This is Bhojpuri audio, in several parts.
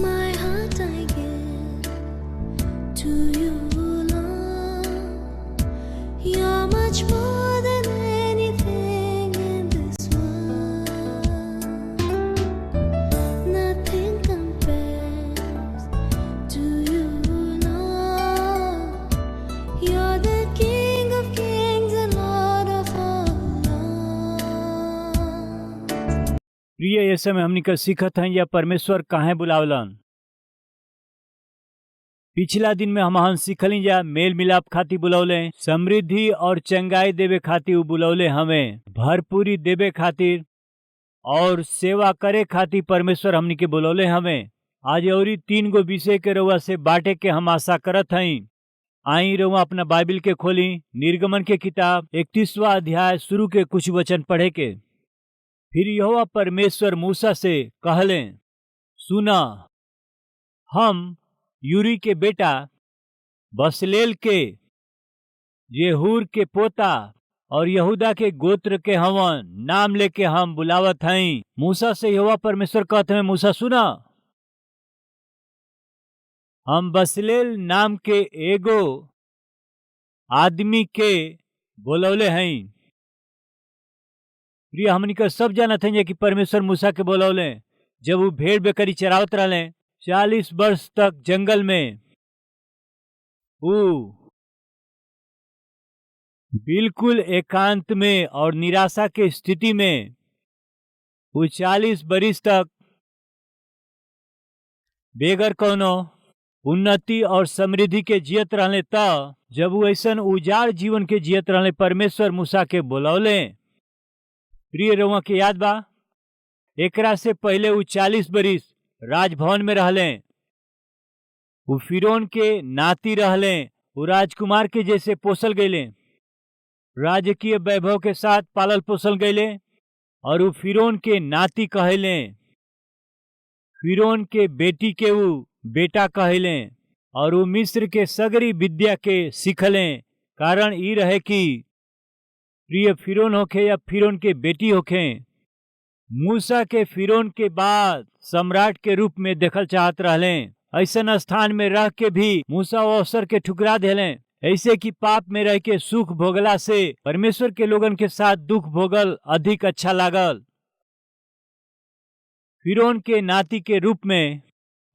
My heart I give to you, Lord. You're much more than anything in this world. Nothing compares to you, Lord. You're the King of kings and Lord of all lords. प्रिय ये समय हमनी का सीखत हैं या परमेश्वर काहे बुलावलन। पिछला दिन में हम सीखली जा मेल मिलाप खातिर बुलौले, समृद्धि और चंगाई देवे खातिर उ बुलौले, हमें भरपूरी देवे खातिर और सेवा करे खातिर परमेश्वर हमनी के बुलौले हमें। आज और 3 गो विषय के रउआ से बांटे के हम आशा करत हई। आई रउआ अपना बाइबिल के खोली, निर्गमन के किताब 31वां अध्याय शुरू के कुछ वचन पढ़े के। फिर यहोवा परमेश्वर मूसा से कहले, सुना, हम यूरी के बेटा बसलेल के, येहूर के पोता और यहूदा के गोत्र के हवन नाम लेके हम बुलावत हई। मूसा से यहोवा परमेश्वर कहते हैं, मूसा सुना, हम बसलेल नाम के एगो आदमी के बोलौले हई। प्रिय हमनी का सब जानत हैं कि परमेश्वर मूसा के बोलौले जब वो भेड़ बेकरी चरावत रहले 40 वर्ष तक जंगल में। वो बिल्कुल एकांत में और निराशा के स्थिति में वो 40 बरिस तक बेगर कोनो उन्नति और समृद्धि के जियत रहले। त जब वो ऐसन उजाड़ जीवन के जियत रहले, परमेश्वर मूसा के बोलौले। प्रिय रउआ के याद बा, एकरा से पहले वो 40 बरिस राजभवन में रहले। वो फिरौन के नाती रहले। वो राजकुमार के जैसे पोसल गईले, राजकीय वैभव के साथ पालल पोसल गईले और वो फिरौन के नाती कहले। फिरौन के बेटी के वो बेटा कहले और वो मिस्र के सगरी विद्या के सीखले। कारण ई रहे कि प्रिय फिरौन होखे या फिरौन के बेटी होखे, मूसा के फिरौन के बाद सम्राट के रूप में देखल चाहत रहले। ऐसन स्थान में रह के भी मूसा वो अवसर के ठुकरा देले। ऐसे कि पाप में रह के सुख भोगला से परमेश्वर के लोगन के साथ दुख भोगल अधिक अच्छा लागल। फिरौन के नाती के रूप में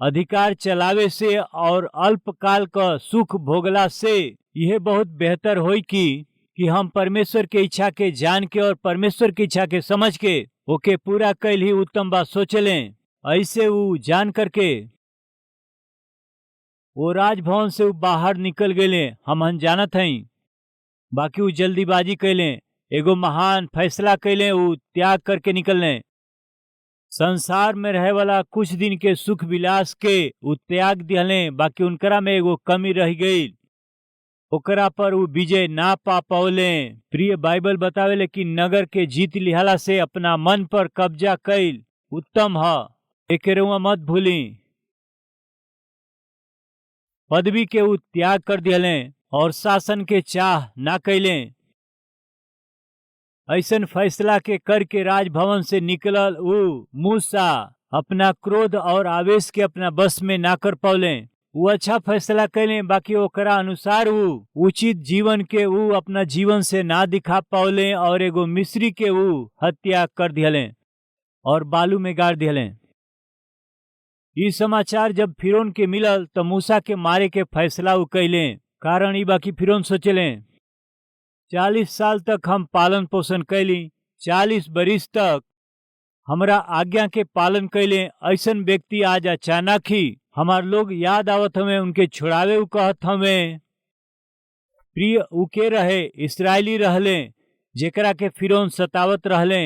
अधिकार चलावे से और अल्पकाल का सुख भोगला से यह बहुत बेहतर होई कि हम परमेश्वर के इच्छा के जान के और परमेश्वर की इच्छा के समझ के ओके पूरा कैल ही उत्तम बात सोचलें। ऐसे वो जान करके वो राजभवन से वो बाहर निकल गए। हम जानत हई, बाकी वो जल्दीबाजी कैले, एगो महान फैसला कैले, वो त्याग करके निकलने। संसार में रहे वाला कुछ दिन के सुख विलास के वो त्याग दिहले, बाकी उनकरा में एगो कमी रह गई, ओकरा पर वो विजय ना पा पावले। प्रिय बाइबल बतावेले कि नगर के जीत लिहाला से अपना मन पर कब्जा कैल उत्तम है। एके रउआ मत भूली, पदवी के वो त्याग कर दिहले और शासन के चाह ना कैले। ऐसन फैसला के करके राजभवन से निकलल वो मूसा अपना क्रोध और आवेश के अपना बस में ना कर पावले। वो अच्छा फैसला कैले, बाकी ओकरा अनुसार वो उचित जीवन के वो अपना जीवन से ना दिखा पावले और एगो मिस्री के वो हत्या कर दिहले और बालू में गाड़ दिहले। ये समाचार जब फिरौन के मिलल तो मूसा के मारे के फैसला वो कैले। कारण ई बाकी फिरौन सोचले 40 साल तक हम पालन पोषण कैली, 40 बरिस तक हमरा आज्ञा के पालन कैले। ऐसन व्यक्ति आज अचानक ही हमार लोग याद आवत हमें, उनके छुड़ावे उ कहत हमें। प्रिय उके रहे इसराइली रहले जेकरा के फिरौन सतावत रहले।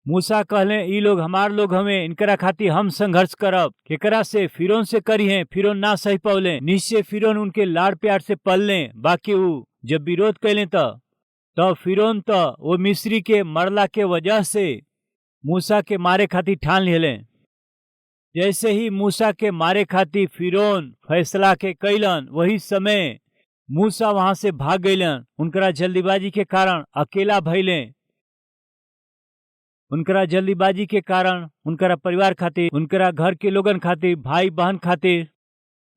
मूसा कहले ई लोग हमार लोग हमें, इनकरा खातिर हम संघर्ष करब। केकरा से? फिरौन से करी है। फिरौन ना सही पौले। निश्चय फिरौन उनके लाड़ प्यार से पलले, बाकी ऊ जब विरोध कैले तो फिरौन तो वो मिस्री के मरला के वजह से मूसा के मारे खातिर ठान लेले। जैसे ही मूसा के मारे खातिर फिरौन फैसला के कैलन, वही समय मूसा वहां से भाग गईलन। उनकरा जल्दीबाजी के कारण अकेला भइले। उनकरा जल्दीबाजी के कारण उनकरा परिवार खातिर, उनकरा घर के लोगन खातिर, भाई बहन खातिर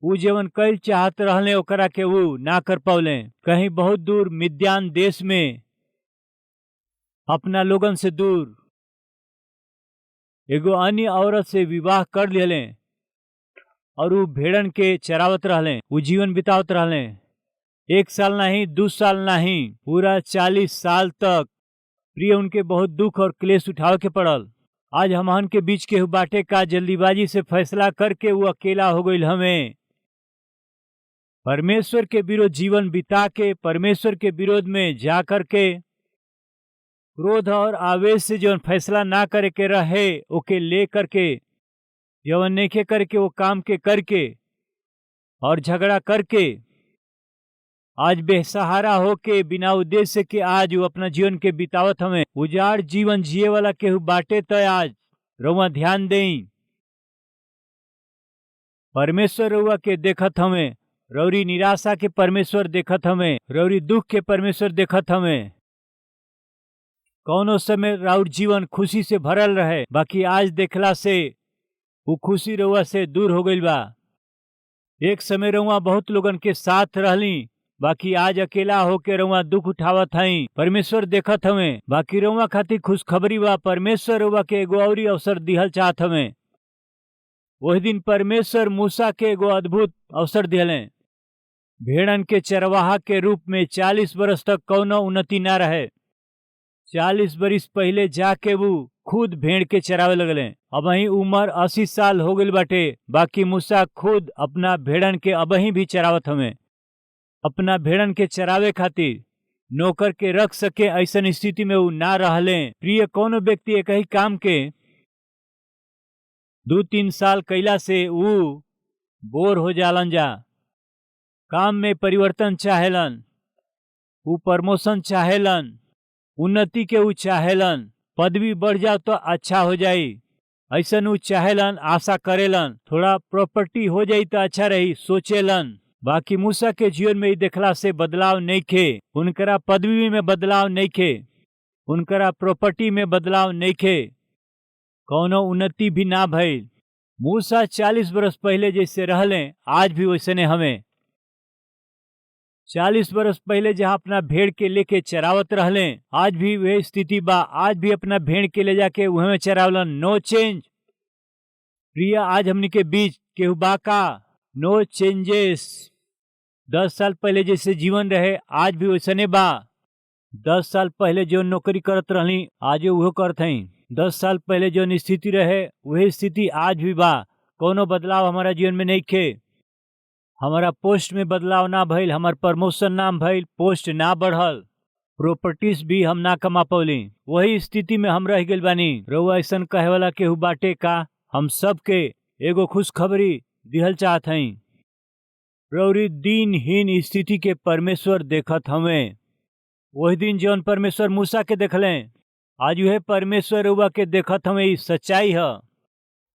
ऊ जेवन कैल चाहत रहले ओकरा के ऊ ना कर पौले। कहीं बहुत दूर मिद्यान देश में अपना लोगन से दूर एगो अन्य औरत से विवाह कर लेले और ऊ भेड़न के चरावत रहले। ऊ जीवन बितावत रहले। 1 साल नहीं, 2 साल नहीं, पूरा 40 साल तक प्रिय उनके बहुत दुख और क्लेश उठावे के पड़ल। आज हमहन के बीच केहू बाटे का जल्दीबाजी से फैसला करके वो अकेला हो गईल। हमें परमेश्वर के विरोध जीवन बिता के, परमेश्वर के विरोध में जा करके क्रोध और आवेश से जौन फैसला ना करे के रहे ओके ले करके, जौन नेके करके वो काम के करके और झगड़ा करके आज बेसहारा होके बिना उद्देश्य के आज वो अपना जीवन के बितावत हमें। उजाड़ जीवन जिए वाला केहू बाटे तो आज रउआ ध्यान देई। परमेश्वर रउआ के देखत हमें। रौरी निराशा के परमेश्वर देखत हमें। रौरी दुख के परमेश्वर देखत हमें। कौनो समय राउर जीवन खुशी से भरल रहे, बाकी आज देखला से वो खुशी रउआ से दूर हो गईल बा। एक समय रउआ बहुत लोगन के साथ रहली, बाकी आज अकेला होके रउआ दुख उठावत हई। परमेश्वर देखत हमें। बाकी रउआ खातिर खुशखबरी बा, परमेश्वर रउआ के एगो औरी अवसर दिहल चाहत हमें। वही दिन परमेश्वर मूसा के एगो अद्भुत अवसर दिहले। भेड़न के चरवाहा के रूप में 40 बरस तक कौनो उन्नति ना रहे। 40 बरिस पहले जाके वो खुद भेड़ के चरावे लगले। अब वही उम्र 80 साल हो गई बाटे, बाकी मूसा खुद अपना भेड़न के अबही भी चरावत हमें। अपना भेड़न के चरावे खातिर नौकर के रख सके ऐसन स्थिति में वो ना रहले। प्रिय कौनो व्यक्ति एक ही काम के 2-3 साल कैला से वो बोर हो जालन जा। काम में परिवर्तन चाहेलन, वो प्रमोशन चाहेलन, उन्नति के ऊ चाहेलन, पदवी बढ़ जाओ तो अच्छा हो जाई ऐसन ऊ चाहेलन, आशा करेलन। थोड़ा प्रॉपर्टी हो जाई तो अच्छा रही सोचेलन। बाकी मूसा के जीवन में देखला से बदलाव नहीं खे। उनकरा पदवी में बदलाव नहीं खे, उनकरा प्रॉपर्टी में बदलाव नहीं खे, कौनो उन्नति भी ना भइल। मूसा 40 बरस पहले जैसे रहले आज भी वैसने हमें। 40 बरस पहले जहाँ अपना भेड़ के लेके चरावत रहले आज भी वह स्थिति बा। आज भी अपना भेड़ के ले जाके वह में चरावलन। नो चेंज। प्रिय आज हमनी के बीच केहू बा का? नो चेंजेस। 10 साल पहले जैसे जीवन रहे आज भी वैसने बा। 10 साल पहले जो नौकरी करत रहली आज वो करत हई। 10 साल पहले जो स्थिति रहे वही स्थिति आज भी बा। कोनो बदलाव हमारा जीवन में नहीं खे। हमारा पोस्ट में बदलाव ना भइल, हमार प्रमोशन ना भइल, पोस्ट ना बढ़ल, प्रॉपर्टीज भी हम ना कमा पौली। वही स्थिति में हम रह गइल बानी। रउआ ऐसन कहे वाला केहू बाटे का? हम सबके एगो खुशखबरी दिहल चाहत हई। रौरी दीनहीन स्थिति के परमेश्वर देखत हमें। वही दिन जौन परमेश्वर मूसा के देखले आज वह परमेश्वर रउआ के देखत हमें। ई सच्चाई है।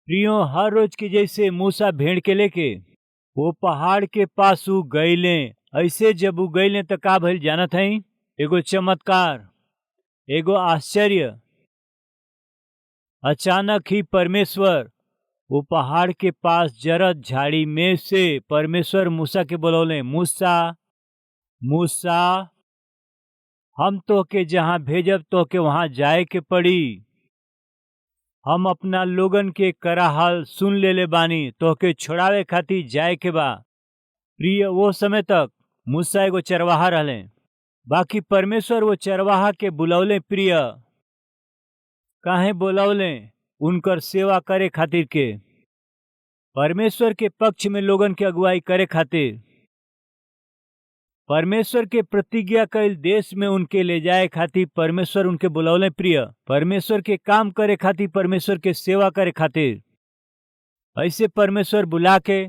प्रियो हर रोज की जैसे मूसा भेड़ के लेके वो पहाड़ के पास उ गईले। ऐसे जब उ गईले तो का भइल जानत हई? एगो चमत्कार, एगो आश्चर्य। अचानक ही परमेश्वर वो पहाड़ के पास जरद झाड़ी में से परमेश्वर मूसा के बुलौले, मूसा मूसा हम तो के जहाँ भेजब तो के वहां जाए के पड़ी। हम अपना लोगन के कराहल सुन लेले बानी, तो के छोड़ावे खातिर जाए के बा। प्रिय वो समय तक मूसा एगो चरवाहा रहले, बाकी परमेश्वर वो चरवाहा के बुलौले। प्रिय काहे बुलौले? उनकर सेवा करे खातिर के, परमेश्वर के पक्ष में लोगन के अगुवाई करे खातिर। परमेश्वर के प्रतिज्ञा कईल देश में उनके ले जाए खातिर परमेश्वर उनके बुलौले। प्रिय, परमेश्वर के काम करे खातिर, परमेश्वर के सेवा करे खातिर ऐसे परमेश्वर बुला के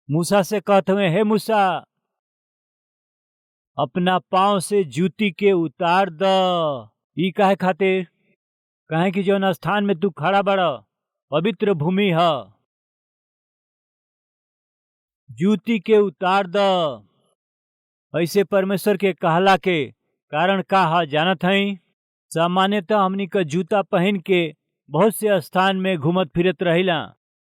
मूसा से कहत हुए, हे मूसा, अपना पांव से जूती के उतार द। ई काहे खातिर? काहे कि जौन स्थान में तू खड़ा बड़ा पवित्र भूमि है, जूती के उतार द। ऐसे परमेश्वर के कहला के कारण का है जानत हई? सामान्यतः हमनी का जूता पहन के बहुत से स्थान में घूमत फिरत रहिला।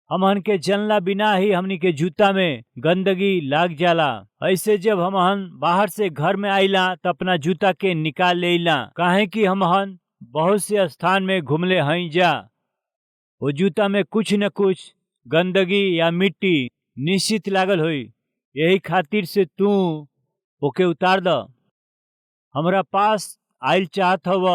हमहन के जनला बिना ही हमनी के जूता में गंदगी लाग जाला। ऐसे जब हमहन बाहर से घर में आइला तो अपना जूता के निकाल लेला, काहे कि हमहन बहुत से स्थान में घूमले हई जा। वो जूता में कुछ न कुछ गंदगी या मिट्टी निश्चित लागल हुई। यही खातिर से तू ओके उतार द। हमरा पास आइल चाहत हव,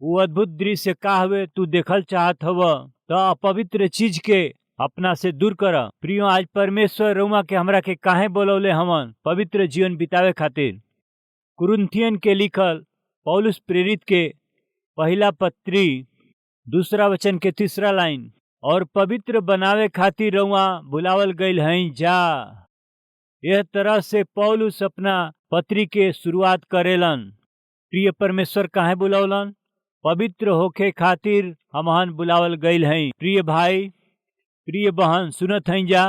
वो अद्भुत दृश्य का हवे तू देखल चाहत हव, तो अपवित्र चीज के अपना से दूर कर। प्रियो, आज परमेश्वर रउआ के हमरा के काहे बोलौले हमन पवित्र जीवन बितावे खातिर। कुरिन्थियन के लिखल पौलुस प्रेरित के पहला पत्री 2 वचन के 3 लाइन, और पवित्र बनावे खातिर रउआ बुलावल गईल हई जा। यह तरह से पौलुस अपना पत्री के शुरुआत करेलन। प्रिय, परमेश्वर काहे बुलावलन? पवित्र होके खातिर हमहन बुलावल गईल हई। प्रिय भाई, प्रिय बहन, सुनत हई जा?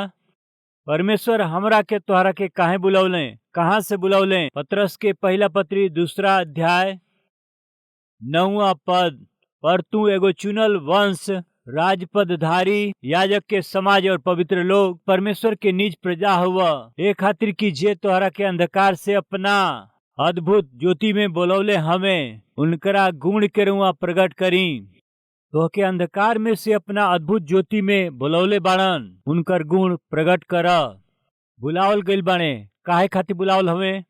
परमेश्वर हमरा के तोहरा के काहे बुलावले? कहाँ से बुलावले? पतरस के पहला पत्री 2 अध्याय 9 पद, पर तू एगो चुनल वंश, राजपदधारी, याजक के समाज और पवित्र लोग, परमेश्वर के निज प्रजा हुआ। ए खातिर की जे तोहरा के अंधकार से अपना अद्भुत ज्योति में बोलौले हमें उनकरा गुण के रुआ प्रकट करी। तो के अंधकार में से अपना अद्भुत ज्योति में बुलौले बाड़न, उनकर गुण प्रकट कर। बुलावल गईल बाणे, काहे खातिर बुलावल हमें?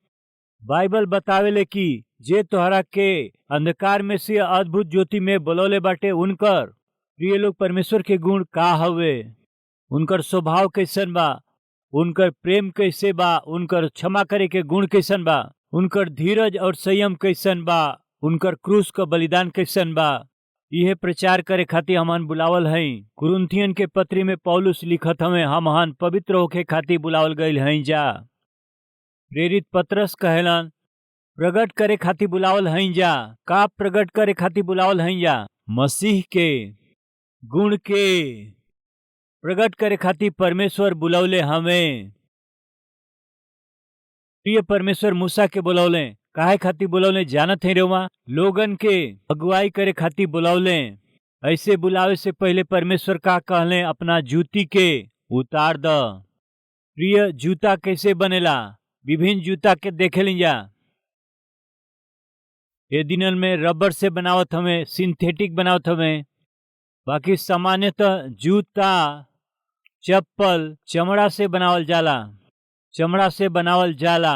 बाइबल बतावेले कि जे तोहरा के अंधकार में से अद्भुत ज्योति में बुलौले बाटे उनकर। प्रिय लोग, परमेश्वर के गुण का हवे? उनकर स्वभाव कैसन बा? उनकर प्रेम कैसे बा? उनकर क्षमा करे के गुण कैसन बा? उनकर धीरज और संयम कैसन बा? उनकर क्रूस का बलिदान कैसन बा? यह प्रचार करे खातिर हमन बुलावल हई। कुरिन्थियन के पत्री में पौलुस लिखत हमें, हमहन पवित्र होके खातिर बुलावल गईल हई जा। प्रेरित पतरस कहेलन, प्रकट करे खातिर बुलावल हई जा। का प्रकट करे खातिर बुलावल हई जा? मसीह के गुण के प्रकट करे खातिर परमेश्वर बुलावले हमें। प्रिय, परमेश्वर मूसा के बुलावले, काहे खातिर बुलावले जानत है रेवा? लोगन के अगुवाई करे खातिर बुलावले। ऐसे बुलावे से पहले परमेश्वर का कहले, अपना जूती के उतार द। प्रिय, जूता कैसे बनेला? विभिन्न जूता के देखे लीजा। ये दिनन में रबर से बनावत हमें, सिंथेटिक बनावत हमें। बाकी सामान्यतः जूता, चप्पल चमड़ा से बनावल जाला। चमड़ा से बनावल जाला,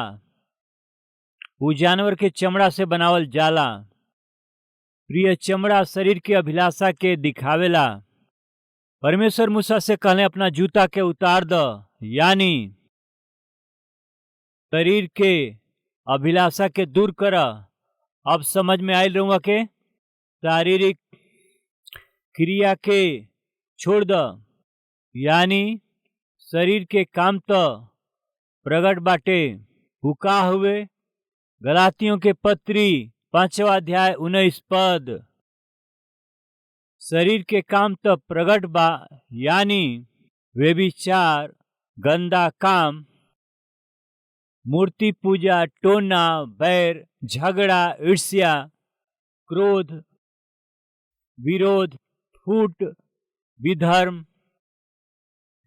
वो जानवर के चमड़ा से बनावल जाला। प्रिय, चमड़ा शरीर के अभिलाषा के दिखावेला। परमेश्वर मूसा से कहले, अपना जूता के उतार द, यानी शरीर के अभिलाषा के दूर कर। अब समझ में आयल रहूँगा के शारीरिक क्रिया के छोड़ द, यानी शरीर के काम तो प्रगट बाटे। हुका हुए गलातियों के पत्री 5वां अध्याय 19 पद, शरीर के काम तो प्रगट बा, यानी व्यभिचार, गंदा काम, मूर्ति पूजा, टोना, बैर, झगड़ा, ईर्ष्या, क्रोध, विरोध, फूट, विधर्म,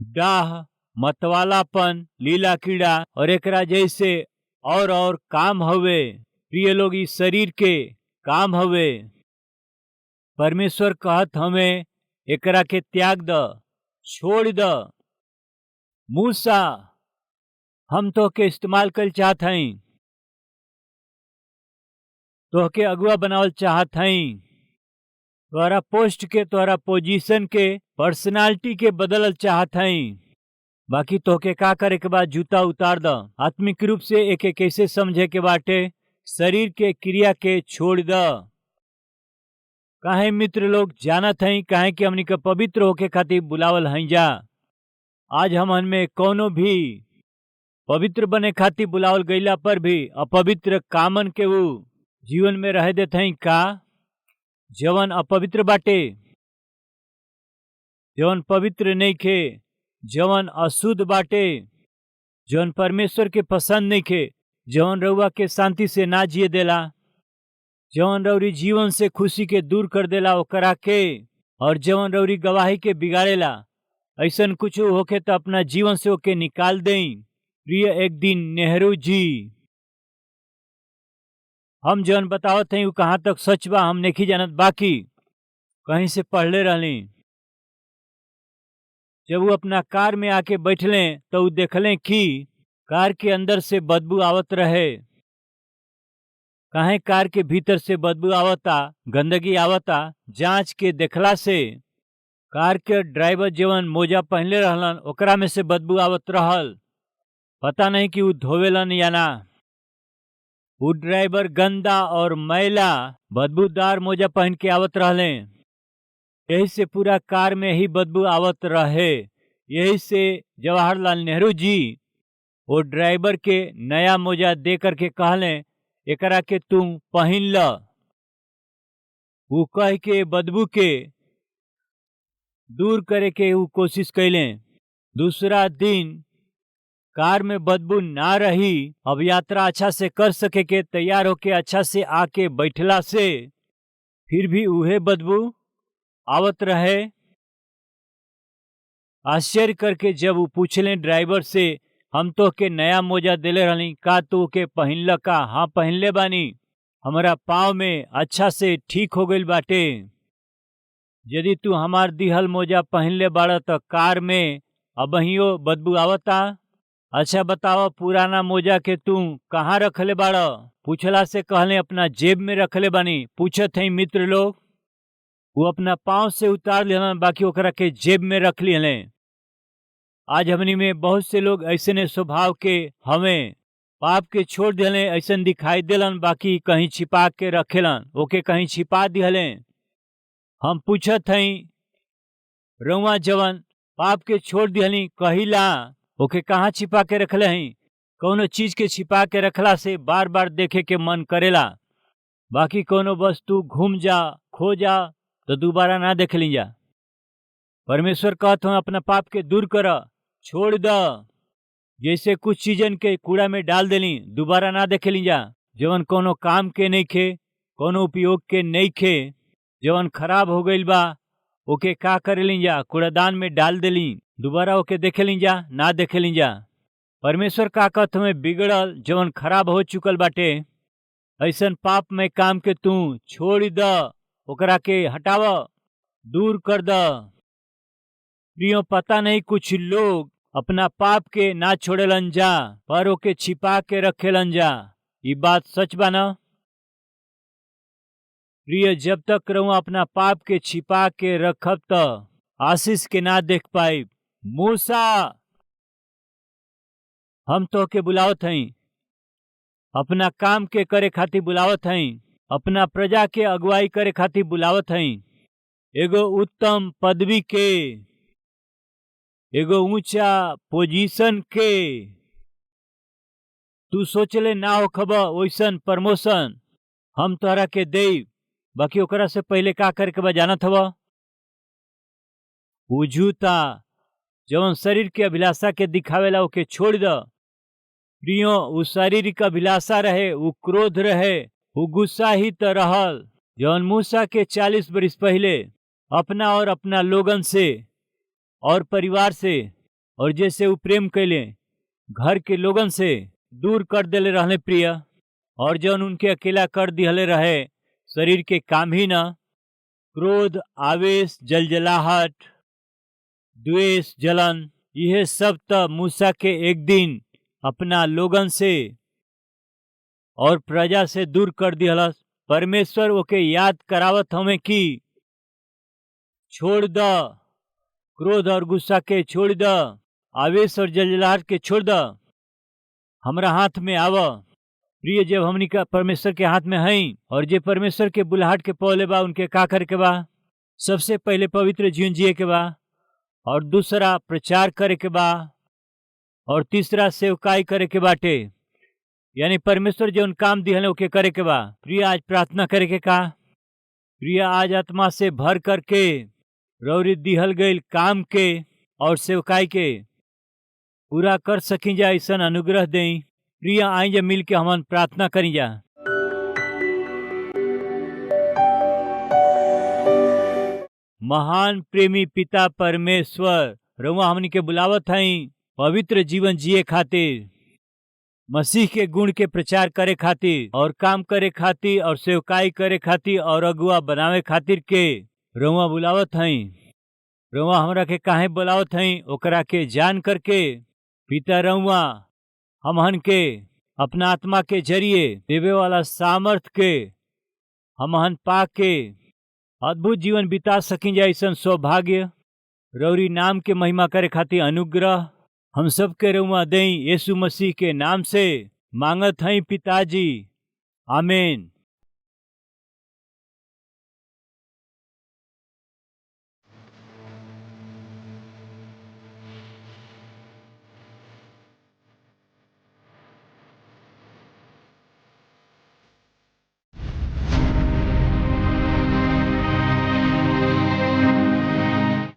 डाह, मतवालापन, लीला कीड़ा और एकरा जैसे और काम हवे। प्रिय लोग, इस शरीर के काम हवे। परमेश्वर कहत हमें एकरा के त्याग द, छोड़ द। मूसा, हम तो के इस्तेमाल कर चाहत हई, तो के अगुआ बनावल चाहत हई। तोहरा पोस्ट के, तोहरा पोजीशन के, पर्सनालिटी के बदलल चाहत हई। बाकी तोहके का करे के बाद जूता उतार द। आत्मिक रूप से एके कैसे समझे के बाटे, शरीर के क्रिया के छोड़ द। काहे मित्र लोग जानत हई काहे कि हमनी के पवित्र होके खातिर बुलावल हई जा। आज हमन में कोनो भी पवित्र बने खातिर बुलावल गईला पर भी अपवित्र कामन के वो जीवन में रह देत हई का। जवन अपवित्र बाटे, जवन पवित्र नहीं खे, जवन अशुद्ध बाटे, जवन परमेश्वर के पसंद नहीं खे, जवन रउआ के शांति से ना जिए देला, जवन रउरी जीवन से खुशी के दूर कर देला ओकरा के, और जवन रउरी गवाही के बिगाड़ेला, ऐसन कुछ होके तो अपना जीवन से ओके निकाल दें। प्रिय एक दिन नेहरू जी हम जवन बतावत हई कहाँ तक सच बा हम नहीं जानत, बाकी कहीं से पढ़ले रहली। जब वो अपना कार में आके बैठले तो वो देखले कि कार के अंदर से बदबू आवत रहे। काहे कार के भीतर से बदबू आवता, गंदगी आवता। जांच के देखला से कार के ड्राइवर जवन मोजा पहनले रहलन ओकरा में से बदबू आवत रहल। पता नहीं कि वो धोवेलन या ना। वो ड्राइवर गंदा और मैला बदबूदार मोजा पहन के आवत रहले। यही से पूरा कार में ही बदबू आवत रहे। यही से जवाहरलाल नेहरू जी वो ड्राइवर के नया मोजा दे करके कहले एकरा के तुम पहन ल। वो कह के बदबू के दूर करे के वो कोशिश कैले। दूसरा दिन कार में बदबू ना रही। अब यात्रा अच्छा से कर सके के तैयार होके अच्छा से आके बैठला से फिर भी उहे बदबू आवत रहे। आश्चर्य करके जब वो पूछले ड्राइवर से हम तो के नया मोजा देले रहनी का तू के पहनल का। हाँ पहनले बानी, हमारा पाँव में अच्छा से ठीक हो गईल बाटे। यदि तू हमार दिहल मोजा पहनले बाड़ा तो कार में अबहियो बदबू आवता। अच्छा बताओ पुराना मोजा के तू कहाँ रखले बाड़ा। पूछला से कहले अपना जेब में रखले बानी। पूछत हई मित्र लोग, वो अपना पाँव से उतार लेलन बाकी ओकरा के जेब में रख लिहले। आज हमनी में बहुत से लोग ऐसे स्वभाव के हमें पाप के छोड़ दिले, ऐसा दिखाई दिलन बाकी कहीं छिपा के रखेलन, ओके कहीं छिपा दिहले। हम पूछत हई रउआ जवन पाप के छोड़ दिहली कहिला ओके कहाँ छिपा के रखले हई। कोनो चीज के छिपा के रखला से बार बार देखे के मन करेला, बाकी कोनो वस्तु घूम जा खो जा तो दोबारा ना देख ली जा। परमेश्वर कहत हूँ अपना पाप के दूर कर, छोड़ द। जैसे कुछ चीजन के कूड़ा में डाल देली दोबारा ना देख ली जा। जवन कोनो काम के नहीं खे, कोनो उपयोग के नहीं खे, जवन खराब हो गईल बा ओके का करे ली जा, कूड़ादान में डाल देली, दोबारा ओके देखे ली जा ना देखे ली जा। परमेश्वर का कहत हमें बिगड़ल जवन खराब हो चुकल बाटे ऐसन पाप में काम के तू छोड़ द, ओकरा के हटाव, दूर कर द। प्रियो पता नहीं कुछ लोग अपना पाप के ना छोड़ेलन जा पर ओके छिपा के रखेलन जा। ये बात सच बा ना प्रिय। जब तक रहूं अपना पाप के छिपा के रखब त आशीष के ना देख पाई। मूसा हम तो के बुलावत हई, अपना काम के करे खातिर बुलावत हई, अपना प्रजा के अगुवाई करे खातिर बुलावत हई। एगो उत्तम पदवी के, एगो ऊंचा पोजीशन के तू सोचले ना हो खबर वैसन प्रमोशन हम तोहरा के दे। बाकी ओकरा से पहले का करे के बा जानत हवा। वो जूता जवन शरीर के अभिलाषा के दिखावेला ओके छोड़ द। प्रियो वो शारीरिक अभिलाषा रहे, वो क्रोध रहे, वो गुस्सा ही तो रहल जवन मूसा के 40 बरिस पहले अपना और अपना लोगन से और परिवार से और जैसे वो प्रेम कैले घर के लोगन से दूर कर देले रहले प्रिय। और जवन उनके अकेला कर दिहले रहे शरीर के काम ही न, क्रोध, आवेश, जलजलाहट, द्वेष, जलन, यह सब त मूसा के एक दिन अपना लोगन से और प्रजा से दूर कर दिहलस। परमेश्वर ओके याद करावत हमें कि छोड़ द, क्रोध और गुस्सा के छोड़ द, आवेश और जलजलाहट के छोड़ द, हमरा हाथ में आव। प्रिय, जब हमनी का परमेश्वर के हाथ में हई और जे परमेश्वर के बुलाहट के पौले बा, उनके का करे के बा? सबसे पहले पवित्र जीवन जिए के बा, और दूसरा प्रचार करे के बा, और तीसरा सेवकाई करे के बाटे। यानी परमेश्वर जौन काम दिहल ओके करे के बा। प्रिय, आज प्रार्थना करे के का? प्रिय, आज आत्मा से भर करके रौरी दिहल गईल काम के और सेवकाई के पूरा कर सकी जा, ऐसा अनुग्रह दें। प्रिय, आई जा मिल के हमन प्रार्थना करी जा। महान प्रेमी पिता परमेश्वर, रउआ हमनी के बुलावत हई पवित्र जीवन जिए खातिर, मसीह के गुण के प्रचार करे खातिर और काम करे खातिर और सेवकाई करे खातिर और अगुआ बनावे खातिर के रउआ बुलावत हई। रउआ हमरा के काहे बुलावत हई ओकरा के जान करके पिता रउआ हमहन के अपना आत्मा के जरिए देवे वाला सामर्थ के हमहन पा के अद्भुत जीवन बिता सकी जा। ऐसा सौभाग्य रौरी नाम के महिमा करे खातिर अनुग्रह हम सब के रउआ दें, यीशु मसीह के नाम से मांगत हई पिताजी, आमीन।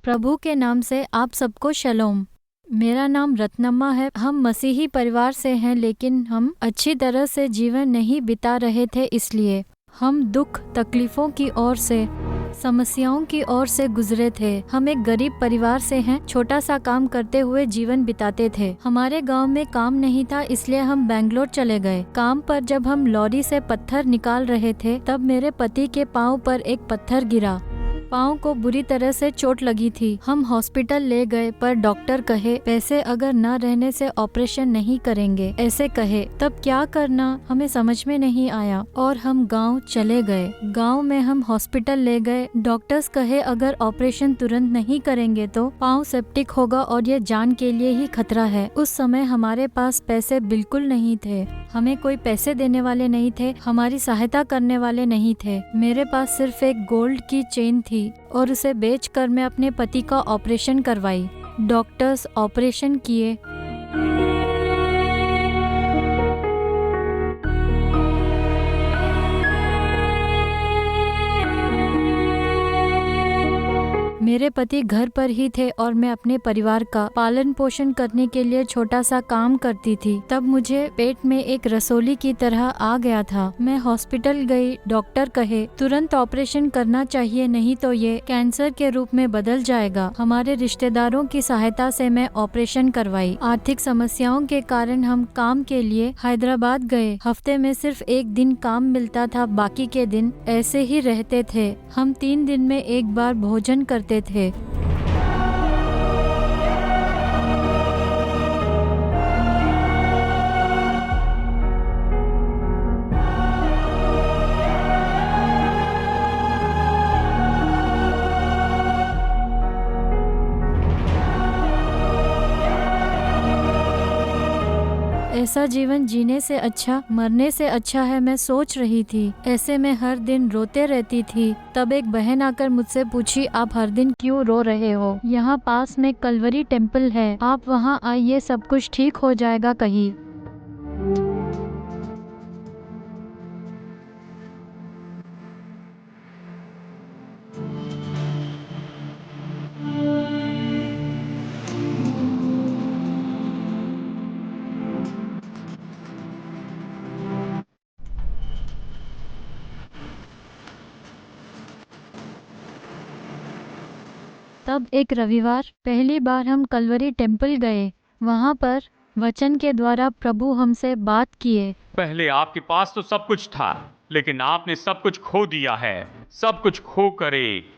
प्रभु के नाम से आप सबको शलोम। मेरा नाम रत्नम्मा है। हम मसीही परिवार से हैं, लेकिन हम अच्छी तरह से जीवन नहीं बिता रहे थे, इसलिए हम दुख तकलीफों की ओर से, समस्याओं की ओर से गुजरे थे। हम एक गरीब परिवार से हैं, छोटा सा काम करते हुए जीवन बिताते थे। हमारे गांव में काम नहीं था, इसलिए हम बेंगलोर चले गए। काम पर जब हम लॉरी से पत्थर निकाल रहे थे, तब मेरे पति के पाँव पर एक पत्थर गिरा। पाँव को बुरी तरह से चोट लगी थी। हम हॉस्पिटल ले गए, पर डॉक्टर कहे पैसे अगर न रहने से ऑपरेशन नहीं करेंगे, ऐसे कहे। तब क्या करना हमें समझ में नहीं आया और हम गांव चले गए। गांव में हम हॉस्पिटल ले गए। डॉक्टर्स कहे अगर ऑपरेशन तुरंत नहीं करेंगे तो पाँव सेप्टिक होगा और ये जान के लिए ही खतरा है। उस समय हमारे पास पैसे बिल्कुल नहीं थे। हमें कोई पैसे देने वाले नहीं थे, हमारी सहायता करने वाले नहीं थे। मेरे पास सिर्फ एक गोल्ड की चेन थी और उसे बेचकर मैं अपने पति का ऑपरेशन करवाई। डॉक्टर्स ऑपरेशन किए। मेरे पति घर पर ही थे और मैं अपने परिवार का पालन पोषण करने के लिए छोटा सा काम करती थी। तब मुझे पेट में एक रसोली की तरह आ गया था। मैं हॉस्पिटल गई। डॉक्टर कहे तुरंत ऑपरेशन करना चाहिए, नहीं तो ये कैंसर के रूप में बदल जाएगा। हमारे रिश्तेदारों की सहायता से मैं ऑपरेशन करवाई। आर्थिक समस्याओं के कारण हम काम के लिए हैदराबाद गए। हफ्ते में सिर्फ एक दिन काम मिलता था, बाकी के दिन ऐसे ही रहते थे। हम 3 दिन में एक बार भोजन करते थे। ऐसा जीवन जीने से अच्छा मरने से अच्छा है, मैं सोच रही थी। ऐसे में हर दिन रोते रहती थी। तब एक बहन आकर मुझसे पूछी, आप हर दिन क्यों रो रहे हो? यहाँ पास में कलवरी टेम्पल है, आप वहाँ आइए, सब कुछ ठीक हो जाएगा कहीं। तब एक रविवार पहली बार हम कलवरी टेम्पल गए। वहाँ पर वचन के द्वारा प्रभु हमसे बात किए। पहले आपके पास तो सब कुछ था, लेकिन आपने सब कुछ खो दिया है। सब कुछ खो कर एक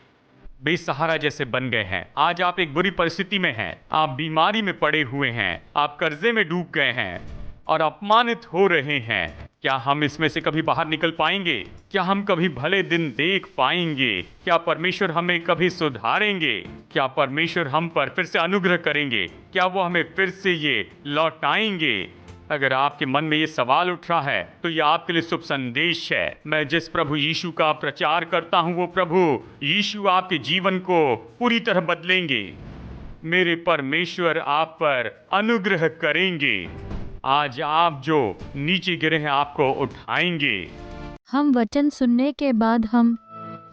बेसहारा जैसे बन गए हैं। आज आप एक बुरी परिस्थिति में हैं। आप बीमारी में पड़े हुए हैं। आप कर्जे में डूब गए हैं और अपमानित हो रहे हैं। क्या हम इसमें से कभी बाहर निकल पाएंगे? क्या हम कभी भले दिन देख पाएंगे? क्या परमेश्वर हमें कभी सुधारेंगे? क्या परमेश्वर हम पर फिर से अनुग्रह करेंगे? क्या वो हमें फिर से ये लौटाएंगे? अगर आपके मन में ये सवाल उठ रहा है तो ये आपके लिए शुभ संदेश है। मैं जिस प्रभु यीशु का प्रचार करता हूँ वो प्रभु यीशु आपके जीवन को पूरी तरह बदलेंगे। मेरे परमेश्वर आप पर अनुग्रह करेंगे। आज आप जो नीचे गिरे हैं आपको उठाएंगे। हम वचन सुनने के बाद हम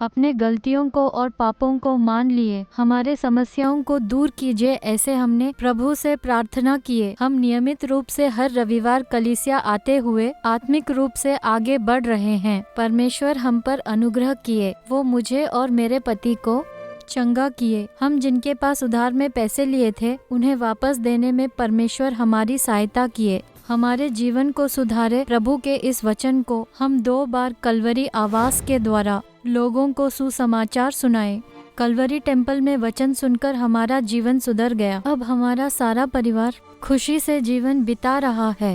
अपने गलतियों को और पापों को मान लिए। हमारे समस्याओं को दूर कीजिए, ऐसे हमने प्रभु से प्रार्थना किए। हम नियमित रूप से हर रविवार कलीसिया आते हुए आत्मिक रूप से आगे बढ़ रहे हैं। परमेश्वर हम पर अनुग्रह किए। वो मुझे और मेरे पति को चंगा किए। हम जिनके पास उधार में पैसे लिए थे उन्हें वापस देने में परमेश्वर हमारी सहायता किए। हमारे जीवन को सुधारे प्रभु के इस वचन को हम 2 बार कलवरी आवास के द्वारा लोगों को सुसमाचार सुनाए। कलवरी टेम्पल में वचन सुनकर हमारा जीवन सुधर गया। अब हमारा सारा परिवार खुशी से जीवन बिता रहा है।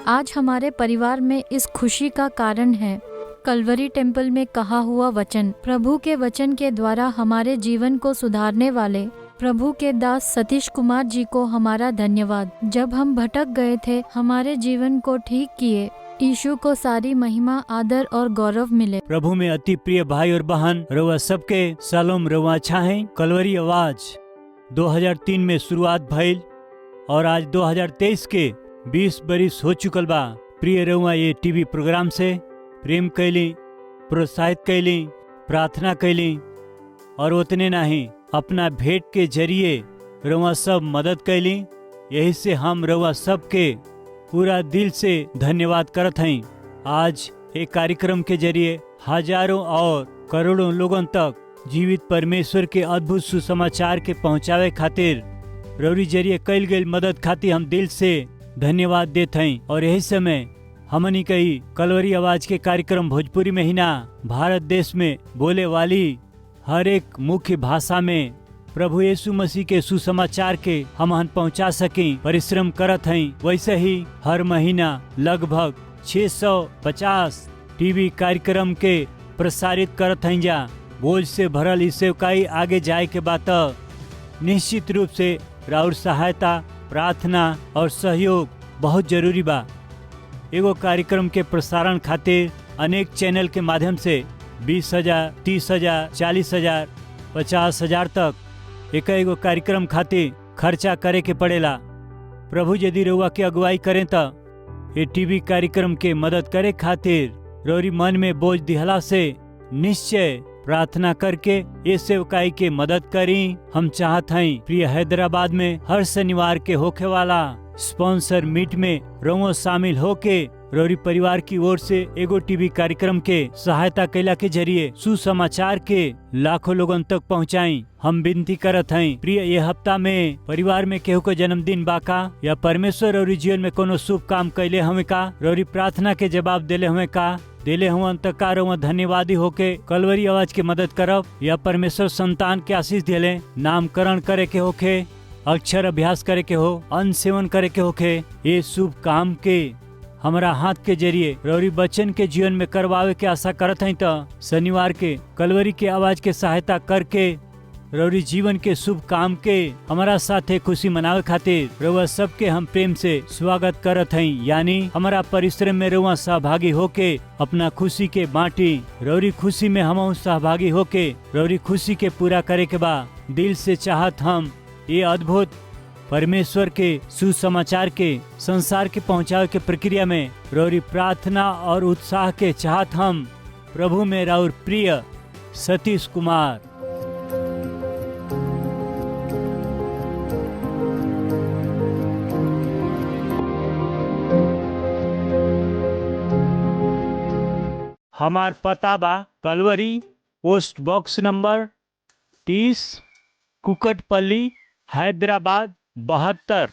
आज हमारे परिवार में इस खुशी का कारण है कलवरी टेम्पल में कहा हुआ वचन। प्रभु के वचन के द्वारा हमारे जीवन को सुधारने वाले प्रभु के दास सतीश कुमार जी को हमारा धन्यवाद। जब हम भटक गए थे हमारे जीवन को ठीक किए। यीशु को सारी महिमा, आदर और गौरव मिले। प्रभु में अति प्रिय भाई और बहन, रउआ सबके सलाम। रउआ अच्छा है। कलवरी आवाज 2003 में शुरुआत भइल और आज 2023 के 20 बरिस हो चुकल बा। प्रिय रउआ ये टीवी प्रोग्राम से प्रेम कैली, प्रोत्साहित कैली, प्रार्थना कैली और उतने नहीं अपना भेंट के जरिए रउआ सब मदद कैली। यही से हम रउआ सबके पूरा दिल से धन्यवाद करत हई। आज एक कार्यक्रम के जरिए हजारों और करोड़ों लोगों तक जीवित परमेश्वर के अद्भुत सुसमाचार के पहुंचावे खातिर रउरी जरिए कैल गई मदद खातिर हम दिल से धन्यवाद देते हैं। और यही समय हमनी कही कलवरी आवाज के कार्यक्रम भोजपुरी में ही ना, भारत देश में बोले वाली हर एक मुख्य भाषा में प्रभु यीशु मसीह के सुसमाचार के हम पहुंचा सकें परिश्रम करत हैं। वैसे ही हर महीना लगभग 650 टीवी कार्यक्रम के प्रसारित करत हैं। जा बोझ से भरल इस सेवकाई आगे जाए के बात निश्चित रूप से राउर सहायता, प्रार्थना और सहयोग बहुत जरूरी बा। एगो कार्यक्रम के प्रसारण खातिर अनेक चैनल के माध्यम से 20,000, 30,000, 40,000, 50,000 तक एगो कार्यक्रम खातिर खर्चा करे के पड़ेला। प्रभु यदि रउआ के अगुवाई करें तो ये टीवी कार्यक्रम के मदद करे खातिर रउरी मन में बोझ दिहला से निश्चय प्रार्थना करके ये सेवकाई के मदद करी। हम चाहत हैं प्रिय हैदराबाद में हर शनिवार के होखे वाला स्पॉन्सर मीट में रउआ शामिल होके रौरी परिवार की ओर से एगो टीवी कार्यक्रम के सहायता कैला के जरिए सुसमाचार के लाखों लोगन तक पहुंचाई। हम विनती करत हैं प्रिय ये हफ्ता में परिवार में केहू को जन्मदिन बाका या परमेश्वर रौरी जीवन में कोनो शुभ काम कैले हमें का, रौरी प्रार्थना के जवाब देले हमें का देले हुआ अंतकार धन्यवादी होके कलवरी आवाज के मदद करब या परमेश्वर संतान के आशीष देले, नामकरण करे के होके, अक्षर अभ्यास करे के हो, अन्न सेवन करे के होके, ये शुभ काम के हमारा हाथ के जरिए रौरी बच्चन के जीवन में करवावे के आशा करत हैं। तो शनिवार के कलवरी के आवाज के सहायता करके रौरी जीवन के शुभ काम के हमारा साथे खुशी मनावे खातिर रउआ सबके हम प्रेम से स्वागत करत हैं। यानी हमारा परिश्रम में रउआ सहभागी होके अपना खुशी के बांटी, रौरी खुशी में हम सहभागी होके रौरी खुशी के पूरा करे के बा। दिल से चाहत हम ये अद्भुत परमेश्वर के सुसमाचार के संसार के पहुंचावे के प्रक्रिया में रौरी प्रार्थना और उत्साह के चाहत हम प्रभु में राउर प्रिय सतीश कुमार। हमार पता बा कलवरी post box number 30 Kukatpally Hyderabad 72